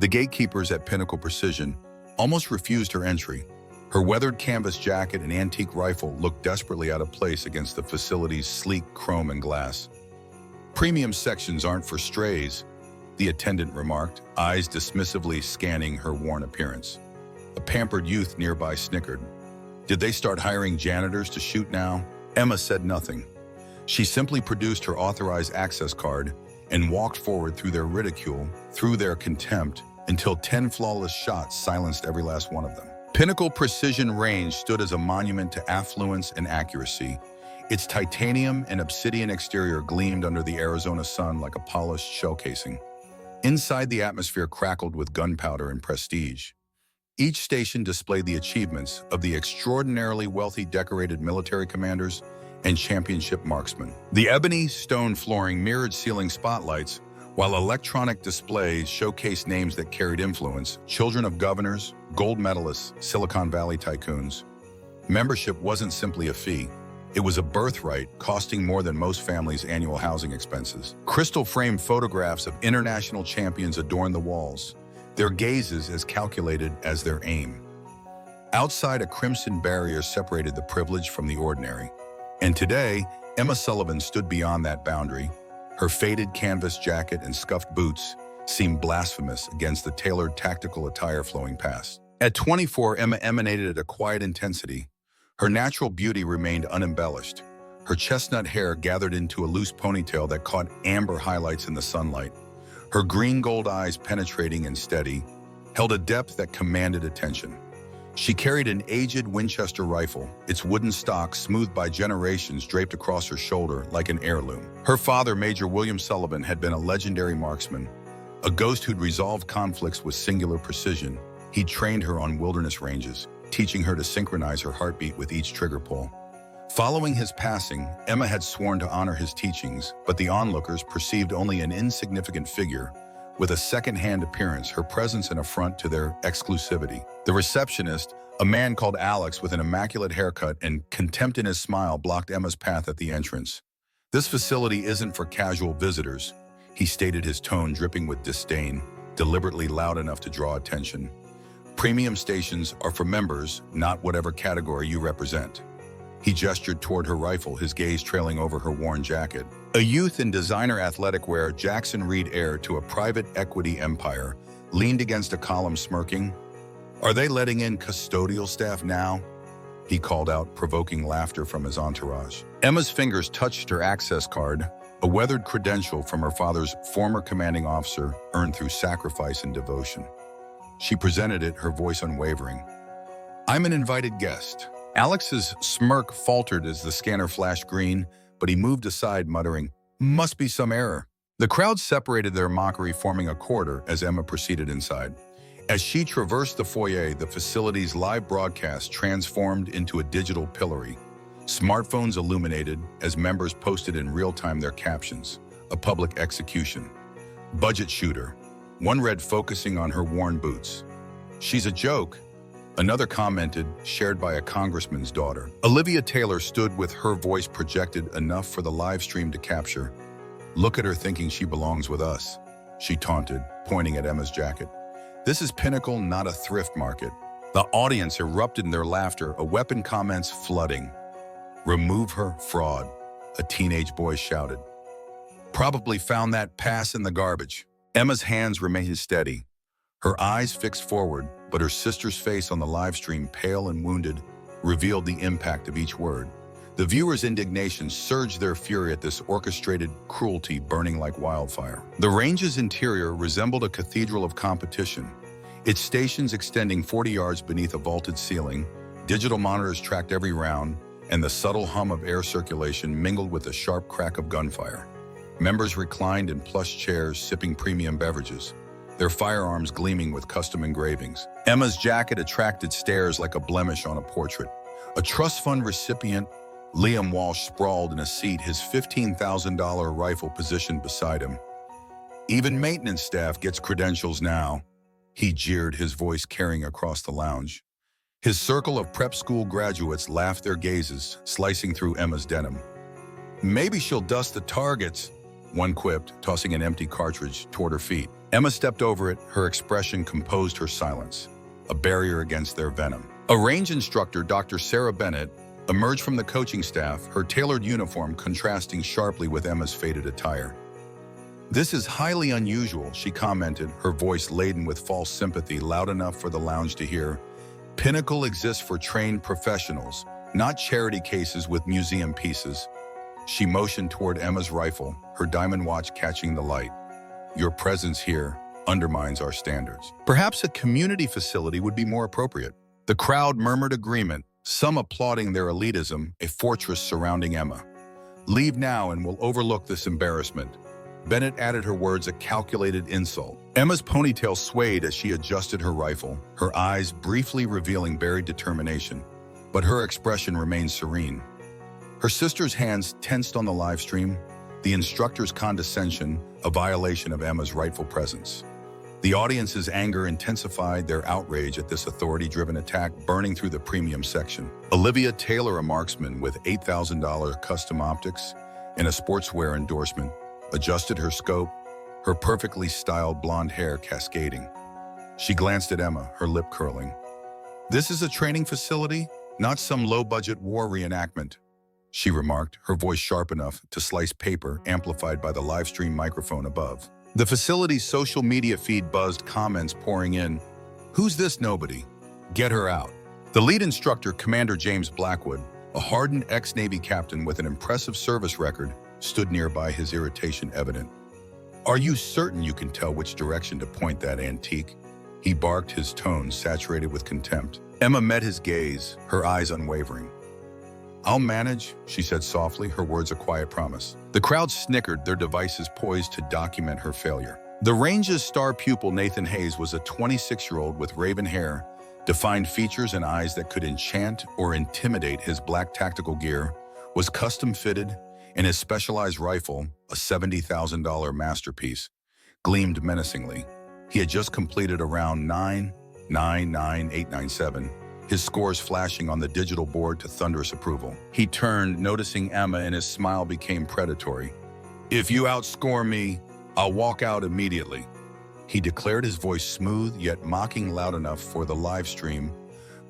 The gatekeepers at Pinnacle Precision almost refused her entry. Her weathered canvas jacket and antique rifle looked desperately out of place against the facility's sleek chrome and glass. "Premium sections aren't for strays," the attendant remarked, eyes dismissively scanning her worn appearance. A pampered youth nearby snickered. "Did they start hiring janitors to shoot now?" Emma said nothing. She simply produced her authorized access card and walked forward through their ridicule, through their contempt, until 10 flawless shots silenced every last one of them. Pinnacle Precision Range stood as a monument to affluence and accuracy. Its titanium and obsidian exterior gleamed under the Arizona sun like a polished shell casing. Inside, the atmosphere crackled with gunpowder and prestige. Each station displayed the achievements of the extraordinarily wealthy decorated military commanders and championship marksmen. The ebony stone flooring mirrored ceiling spotlights, while electronic displays showcased names that carried influence: children of governors, gold medalists, Silicon Valley tycoons. Membership wasn't simply a fee. It was a birthright, costing more than most families' annual housing expenses. Crystal-framed photographs of international champions adorned the walls, their gazes as calculated as their aim. Outside, a crimson barrier separated the privileged from the ordinary. And today, Emma Sullivan stood beyond that boundary. Her faded canvas jacket and scuffed boots seemed blasphemous against the tailored tactical attire flowing past. At 24, Emma emanated a quiet intensity. Her natural beauty remained unembellished. Her chestnut hair gathered into a loose ponytail that caught amber highlights in the sunlight. Her green-gold eyes, penetrating and steady, held a depth that commanded attention. She carried an aged Winchester rifle, its wooden stock smoothed by generations draped across her shoulder like an heirloom. Her father, Major William Sullivan, had been a legendary marksman, a ghost who'd resolved conflicts with singular precision. He'd trained her on wilderness ranges, teaching her to synchronize her heartbeat with each trigger pull. Following his passing, Emma had sworn to honor his teachings, but the onlookers perceived only an insignificant figure with a second-hand appearance, her presence an affront to their exclusivity. The receptionist, a man called Alex with an immaculate haircut and contempt in his smile, blocked Emma's path at the entrance. "This facility isn't for casual visitors," he stated, his tone dripping with disdain, deliberately loud enough to draw attention. "Premium stations are for members, not whatever category you represent." He gestured toward her rifle, his gaze trailing over her worn jacket. A youth in designer athletic wear, Jackson Reed, heir to a private equity empire, leaned against a column smirking. "Are they letting in custodial staff now?" he called out, provoking laughter from his entourage. Emma's fingers touched her access card, a weathered credential from her father's former commanding officer earned through sacrifice and devotion. She presented it, her voice unwavering. "I'm an invited guest." Alex's smirk faltered as the scanner flashed green, but he moved aside, muttering, "Must be some error." The crowd separated their mockery, forming a corridor as Emma proceeded inside. As she traversed the foyer, the facility's live broadcast transformed into a digital pillory. Smartphones illuminated as members posted in real time their captions. A public execution. "Budget shooter." One read, focusing on her worn boots. "She's a joke," another commented, shared by a congressman's daughter. Olivia Taylor stood with her voice projected enough for the live stream to capture. "Look at her thinking she belongs with us," she taunted, pointing at Emma's jacket. "This is Pinnacle, not a thrift market." The audience erupted in their laughter, a weapon comments flooding. "Remove her, fraud," a teenage boy shouted. "Probably found that pass in the garbage." Emma's hands remained steady, her eyes fixed forward, but her sister's face on the live stream, pale and wounded, revealed the impact of each word. The viewers' indignation surged, their fury at this orchestrated cruelty burning like wildfire. The range's interior resembled a cathedral of competition, its stations extending 40 yards beneath a vaulted ceiling. Digital monitors tracked every round, and the subtle hum of air circulation mingled with the sharp crack of gunfire. Members reclined in plush chairs, sipping premium beverages, their firearms gleaming with custom engravings. Emma's jacket attracted stares like a blemish on a portrait. A trust fund recipient, Liam Walsh, sprawled in a seat, his $15,000 rifle positioned beside him. "Even maintenance staff gets credentials now," he jeered, his voice carrying across the lounge. His circle of prep school graduates laughed, their gazes slicing through Emma's denim. "Maybe she'll dust the targets," one quipped, tossing an empty cartridge toward her feet. Emma stepped over it, her expression composed her silence, a barrier against their venom. A range instructor, Dr. Sarah Bennett, emerged from the coaching staff, her tailored uniform contrasting sharply with Emma's faded attire. "This is highly unusual," she commented, her voice laden with false sympathy, loud enough for the lounge to hear. "Pinnacle exists for trained professionals, not charity cases with museum pieces." She motioned toward Emma's rifle, her diamond watch catching the light. "Your presence here undermines our standards. Perhaps a community facility would be more appropriate." The crowd murmured agreement, some applauding their elitism, a fortress surrounding Emma. "Leave now and we'll overlook this embarrassment." Bennett added her words a calculated insult. Emma's ponytail swayed as she adjusted her rifle, her eyes briefly revealing buried determination, but her expression remained serene. Her sister's hands tensed on the live stream, the instructor's condescension a violation of Emma's rightful presence. The audience's anger intensified, their outrage at this authority-driven attack burning through the premium section. Olivia Taylor, a marksman with $8,000 custom optics and a sportswear endorsement, adjusted her scope, her perfectly styled blonde hair cascading. She glanced at Emma, her lip curling. "This is a training facility, not some low-budget war reenactment," she remarked, her voice sharp enough to slice paper amplified by the live stream microphone above. The facility's social media feed buzzed, comments pouring in. "Who's this nobody? Get her out." The lead instructor, Commander James Blackwood, a hardened ex-Navy captain with an impressive service record, stood nearby, his irritation evident. "Are you certain you can tell which direction to point that antique?" he barked, his tone saturated with contempt. Emma met his gaze, her eyes unwavering. "I'll manage," she said softly, her words a quiet promise. The crowd snickered, their devices poised to document her failure. The range's star pupil, Nathan Hayes, was a 26-year-old with raven hair, defined features and eyes that could enchant or intimidate. His black tactical gear was custom-fitted, and his specialized rifle, a $70,000 masterpiece, gleamed menacingly. He had just completed a round 9.99897, his scores flashing on the digital board to thunderous approval. He turned, noticing Emma, and his smile became predatory. "If you outscore me, I'll walk out immediately," he declared, his voice smooth yet mocking, loud enough for the live stream.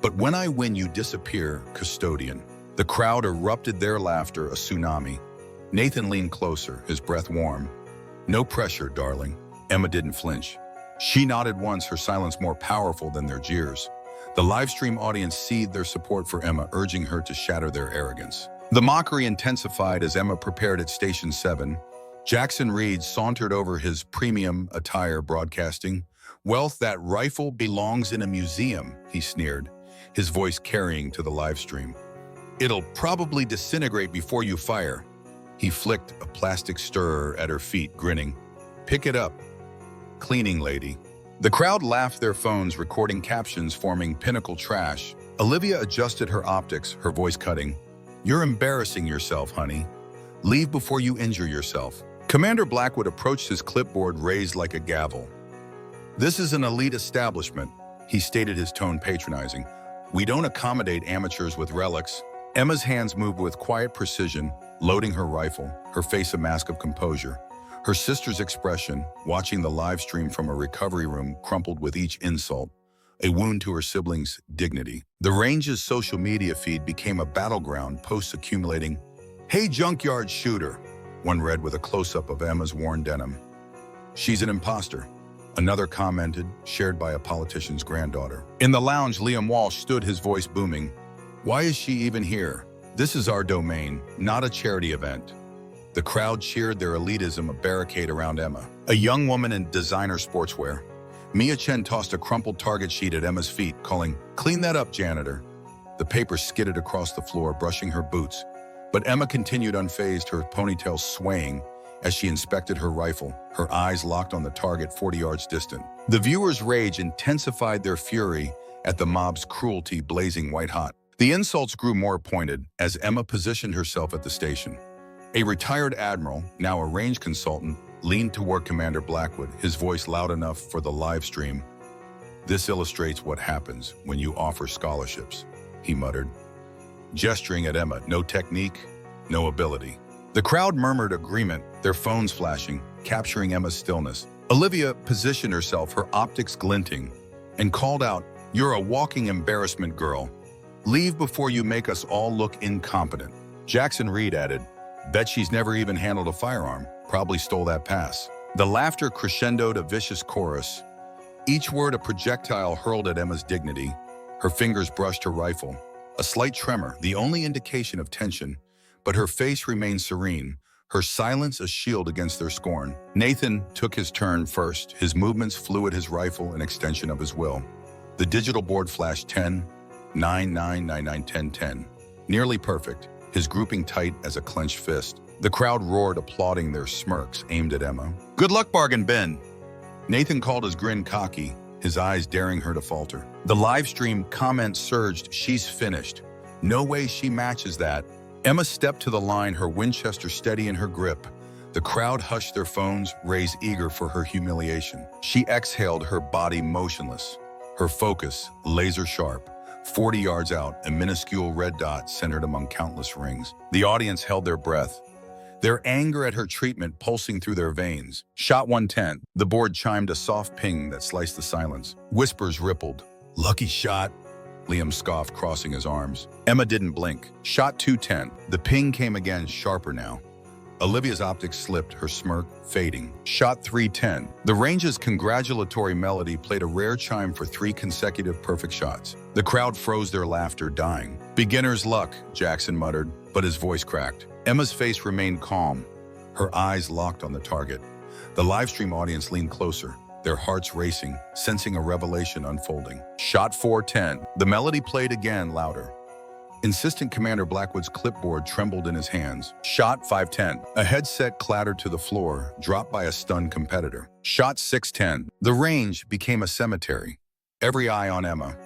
"But when I win, you disappear, custodian." The crowd erupted, their laughter a tsunami. Nathan leaned closer, his breath warm. "No pressure, darling." Emma didn't flinch. She nodded once, her silence more powerful than their jeers. The livestream audience seethed their support for Emma, urging her to shatter their arrogance. The mockery intensified as Emma prepared at Station 7. Jackson Reed sauntered over, his premium attire broadcasting. "Wealth, that rifle belongs in a museum," he sneered, his voice carrying to the livestream. "It'll probably disintegrate before you fire." He flicked a plastic stirrer at her feet, grinning. "Pick it up, cleaning lady." The crowd laughed, their phones recording captions forming pinnacle trash. Olivia adjusted her optics, her voice cutting. "You're embarrassing yourself, honey. Leave before you injure yourself." Commander Blackwood approached, his clipboard raised like a gavel. "This is an elite establishment," he stated, his tone patronizing. "We don't accommodate amateurs with relics." Emma's hands moved with quiet precision, loading her rifle, her face a mask of composure. Her sister's expression, watching the live stream from a recovery room, crumpled with each insult, a wound to her siblings' dignity. The range's social media feed became a battleground, posts accumulating. "Hey, junkyard shooter," one read with a close-up of Emma's worn denim. "She's an imposter," another commented, shared by a politician's granddaughter. In the lounge, Liam Walsh stood, his voice booming. "Why is she even here? This is our domain, not a charity event." The crowd cheered, their elitism a barricade around Emma. A young woman in designer sportswear, Mia Chen, tossed a crumpled target sheet at Emma's feet, calling, "Clean that up, janitor." The paper skidded across the floor, brushing her boots. But Emma continued unfazed, her ponytail swaying as she inspected her rifle, her eyes locked on the target 40 yards distant. The viewers' rage intensified, their fury at the mob's cruelty blazing white-hot. The insults grew more pointed as Emma positioned herself at the station. A retired admiral, now a range consultant, leaned toward Commander Blackwood, his voice loud enough for the live stream. "This illustrates what happens when you offer scholarships," he muttered, gesturing at Emma. "No technique, no ability." The crowd murmured agreement, their phones flashing, capturing Emma's stillness. Olivia positioned herself, her optics glinting, and called out, "You're a walking embarrassment, girl. Leave before you make us all look incompetent." Jackson Reed added, "Bet she's never even handled a firearm. Probably stole that pass." The laughter crescendoed a vicious chorus, each word a projectile hurled at Emma's dignity. Her fingers brushed her rifle. A slight tremor, the only indication of tension, but her face remained serene, her silence a shield against their scorn. Nathan took his turn first, his movements fluid, his rifle an extension of his will. The digital board flashed 10, 9, 9, 9, 9, 10, 10. Nearly perfect, his grouping tight as a clenched fist. The crowd roared, applauding, their smirks aimed at Emma. "Good luck, Bargain Ben." Nathan called his grin cocky, his eyes daring her to falter. The live stream comments surged, "She's finished. No way she matches that." Emma stepped to the line, her Winchester steady in her grip. The crowd hushed their phones, raised eager for her humiliation. She exhaled, her body motionless, her focus laser sharp. 40 yards out, a minuscule red dot centered among countless rings. The audience held their breath, their anger at her treatment pulsing through their veins. Shot 110. The board chimed a soft ping that sliced the silence. Whispers rippled. "Lucky shot," Liam scoffed, crossing his arms. Emma didn't blink. Shot 210. The ping came again, sharper now. Olivia's optics slipped, her smirk fading. Shot 310. The range's congratulatory melody played a rare chime for 3 consecutive perfect shots. The crowd froze, their laughter dying. "Beginner's luck," Jackson muttered, but his voice cracked. Emma's face remained calm, her eyes locked on the target. The livestream audience leaned closer, their hearts racing, sensing a revelation unfolding. Shot 410. The melody played again, louder. Insistent Commander Blackwood's clipboard trembled in his hands. Shot 510. A headset clattered to the floor, dropped by a stunned competitor. Shot 610. The range became a cemetery. Every eye on Emma,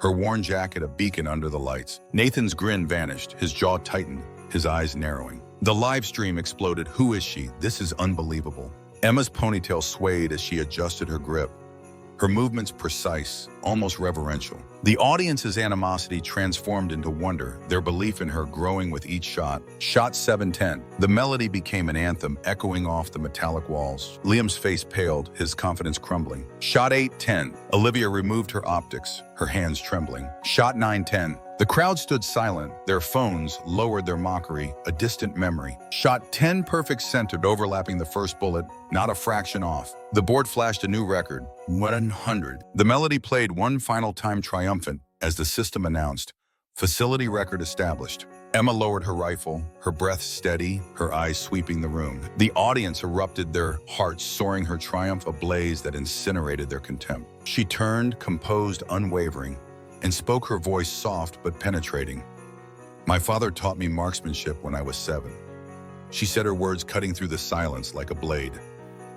her worn jacket a beacon under the lights. Nathan's grin vanished, his jaw tightened, his eyes narrowing. The live stream exploded. "Who is she? This is unbelievable." Emma's ponytail swayed as she adjusted her grip, her movements precise, almost reverential. The audience's animosity transformed into wonder, their belief in her growing with each shot. Shot 710. The melody became an anthem, echoing off the metallic walls. Liam's face paled, his confidence crumbling. Shot 810. Olivia removed her optics, her hands trembling. Shot 910. The crowd stood silent, their phones lowered their mockery, a distant memory. Shot 10 perfect centered, overlapping the first bullet, not a fraction off. The board flashed a new record, 100. The melody played one final time, triumphant, as the system announced, "Facility record established." Emma lowered her rifle, her breath steady, her eyes sweeping the room. The audience erupted, their hearts soaring, her triumph a blaze that incinerated their contempt. She turned, composed, unwavering, and spoke, her voice soft but penetrating. "My father taught me marksmanship when I was 7. She said, her words cutting through the silence like a blade.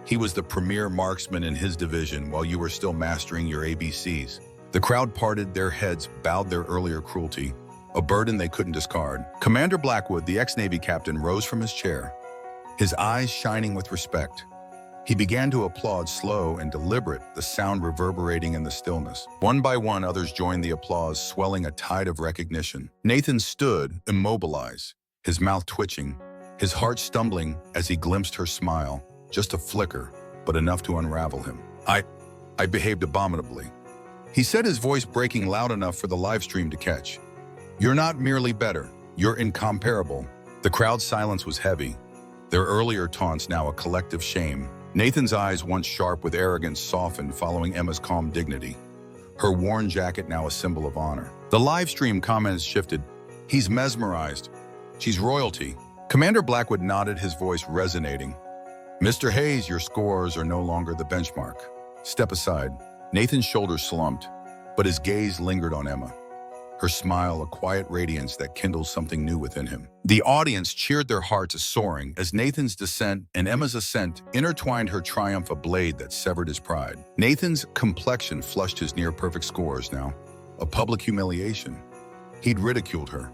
"He was the premier marksman in his division while you were still mastering your ABCs." The crowd parted, their heads bowed their earlier cruelty, a burden they couldn't discard. Commander Blackwood, the ex-Navy captain, rose from his chair, his eyes shining with respect. He began to applaud, slow and deliberate, the sound reverberating in the stillness. One by one, others joined the applause, swelling a tide of recognition. Nathan stood, immobilized, his mouth twitching, his heart stumbling as he glimpsed her smile. Just a flicker, but enough to unravel him. I behaved abominably," he said, his voice breaking loud enough for the live stream to catch. "You're not merely better, you're incomparable." The crowd's silence was heavy, their earlier taunts now a collective shame. Nathan's eyes, once sharp with arrogance, softened following Emma's calm dignity, her worn jacket now a symbol of honor. The live stream comments shifted. "He's mesmerized. She's royalty." Commander Blackwood nodded, his voice resonating. "Mr. Hayes, your scores are no longer the benchmark. Step aside." Nathan's shoulders slumped, but his gaze lingered on Emma, her smile a quiet radiance that kindled something new within him. The audience cheered, their hearts soaring, as Nathan's descent and Emma's ascent intertwined, her triumph a blade that severed his pride. Nathan's complexion flushed his near-perfect scores now, a public humiliation. He'd ridiculed her,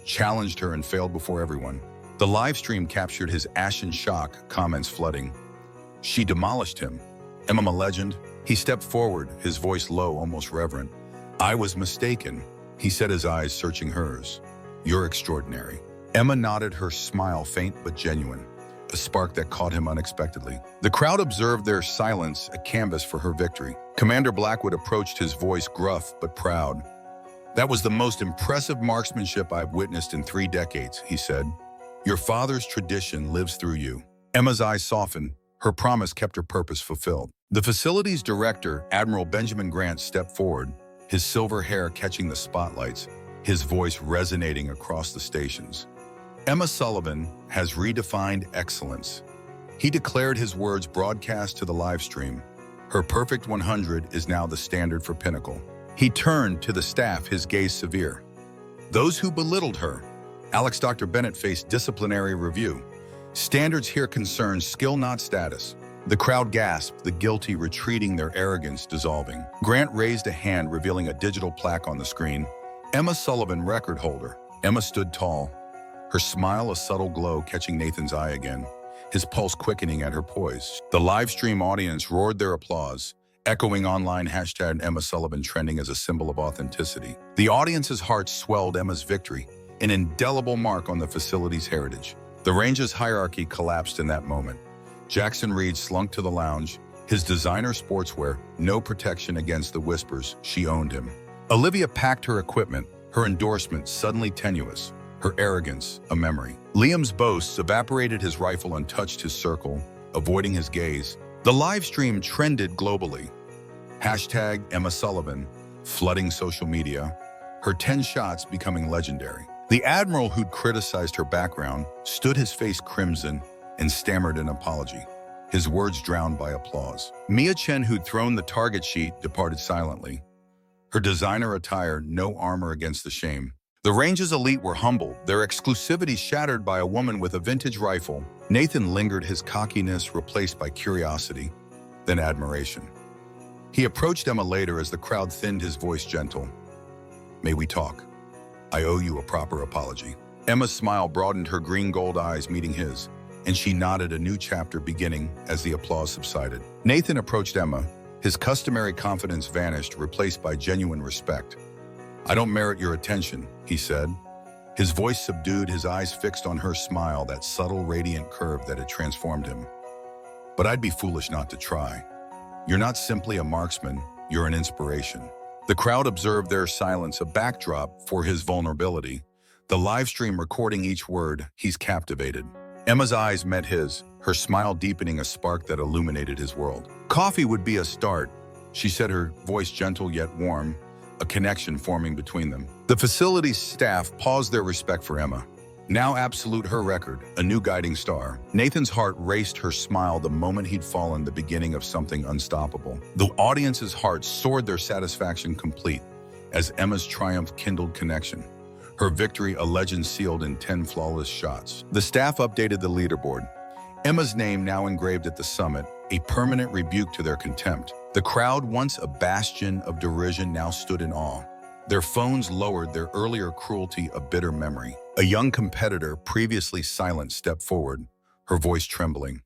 challenged her, and failed before everyone. The live stream captured his ashen shock, comments flooding. "She demolished him. Emma, a legend." He stepped forward, his voice low, almost reverent. "I was mistaken," he said, his eyes searching hers. "You're extraordinary." Emma nodded, her smile faint but genuine. a spark that caught him unexpectedly. The crowd observed their silence, a canvas for her victory. Commander Blackwood approached, his voice gruff but proud. "That was the most impressive marksmanship I've witnessed in 3 decades, he said. "Your father's tradition lives through you." Emma's eyes softened. Her promise kept her purpose fulfilled. The facility's director, Admiral Benjamin Grant, stepped forward, his silver hair catching the spotlights, his voice resonating across the stations. "Emma Sullivan has redefined excellence." He declared, his words broadcast to the live stream. Her perfect 100 is now the standard for Pinnacle. He turned to the staff, his gaze severe. "Those who belittled her." Alex Dr. Bennett faced disciplinary review. "Standards here concern skill, not status." The crowd gasped, the guilty retreating, their arrogance dissolving. Grant raised a hand, revealing a digital plaque on the screen. "Emma Sullivan, record holder." Emma stood tall, her smile a subtle glow catching Nathan's eye again, his pulse quickening at her poise. The live stream audience roared their applause, echoing online hashtag Emma Sullivan trending as a symbol of authenticity. The audience's hearts swelled. Emma's victory, an indelible mark on the facility's heritage. The range's hierarchy collapsed in that moment. Jackson Reed slunk to the lounge, his designer sportswear, no protection against the whispers. She owned him. Olivia packed her equipment, her endorsement suddenly tenuous, her arrogance a memory. Liam's boasts evaporated, his rifle untouched, his circle, avoiding his gaze. The live stream trended globally. Hashtag Emma Sullivan, flooding social media, her 10 shots becoming legendary. The admiral who'd criticized her background stood, his face crimson, and stammered an apology, his words drowned by applause. Mia Chen, who'd thrown the target sheet, departed silently, her designer attire no armor against the shame. The range's elite were humbled, their exclusivity shattered by a woman with a vintage rifle. Nathan lingered, his cockiness replaced by curiosity, then admiration. He approached Emma later as the crowd thinned, his voice gentle. "May we talk? I owe you a proper apology." Emma's smile broadened, her green-gold eyes meeting his, and she nodded, a new chapter beginning as the applause subsided. Nathan approached Emma, his customary confidence vanished, replaced by genuine respect. "I don't merit your attention," he said, his voice subdued, his eyes fixed on her smile, that subtle, radiant curve that had transformed him. "But I'd be foolish not to try. You're not simply a marksman, you're an inspiration." The crowd observed their silence, a backdrop for his vulnerability. The live stream recording each word, he's captivated. Emma's eyes met his, her smile deepening, a spark that illuminated his world. "Coffee would be a start," she said, her voice gentle yet warm, a connection forming between them. The facility's staff paused, their respect for Emma. Now absolute, her record, a new guiding star. Nathan's heart raced, her smile the moment he'd fallen, the beginning of something unstoppable. The audience's hearts soared, their satisfaction complete, as Emma's triumph kindled connection. Her victory a legend sealed in 10 flawless shots. The staff updated the leaderboard. Emma's name now engraved at the summit, a permanent rebuke to their contempt. The crowd, once a bastion of derision, now stood in awe. Their phones lowered, their earlier cruelty a bitter memory. A young competitor, previously silent, stepped forward, her voice trembling.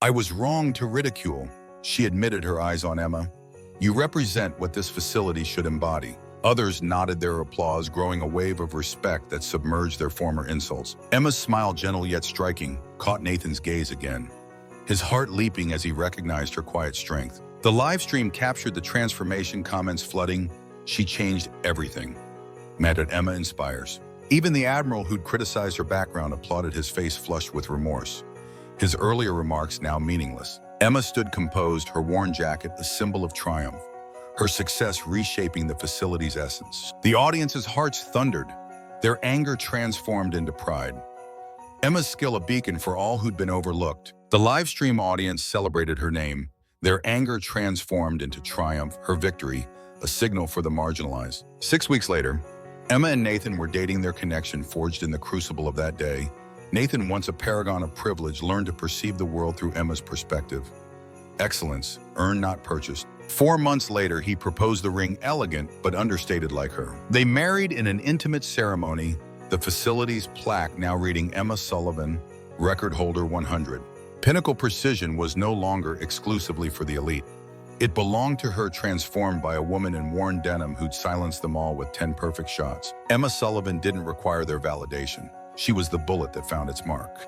"I was wrong to ridicule," she admitted, her eyes on Emma. "You represent what this facility should embody." Others nodded their applause, growing a wave of respect that submerged their former insults. Emma's smile, gentle yet striking, caught Nathan's gaze again, his heart leaping as he recognized her quiet strength. The live stream captured the transformation, comments flooding. "She changed everything." Mad at Emma inspires. Even the admiral who'd criticized her background applauded, his face flushed with remorse, his earlier remarks now meaningless. Emma stood composed, her worn jacket a symbol of triumph, her success reshaping the facility's essence. The audience's hearts thundered, their anger transformed into pride. Emma's skill a beacon for all who'd been overlooked. The live stream audience celebrated her name, their anger transformed into triumph, her victory a signal for the marginalized. 6 weeks later, Emma and Nathan were dating, their connection forged in the crucible of that day. Nathan, once a paragon of privilege, learned to perceive the world through Emma's perspective. Excellence, earned not purchased. 4 months later, he proposed the ring, elegant but understated like her. They married in an intimate ceremony, the facility's plaque now reading Emma Sullivan, record holder 100. Pinnacle precision was no longer exclusively for the elite. It belonged to her, transformed by a woman in worn denim who'd silenced them all with 10 perfect shots. Emma Sullivan didn't require their validation. She was the bullet that found its mark.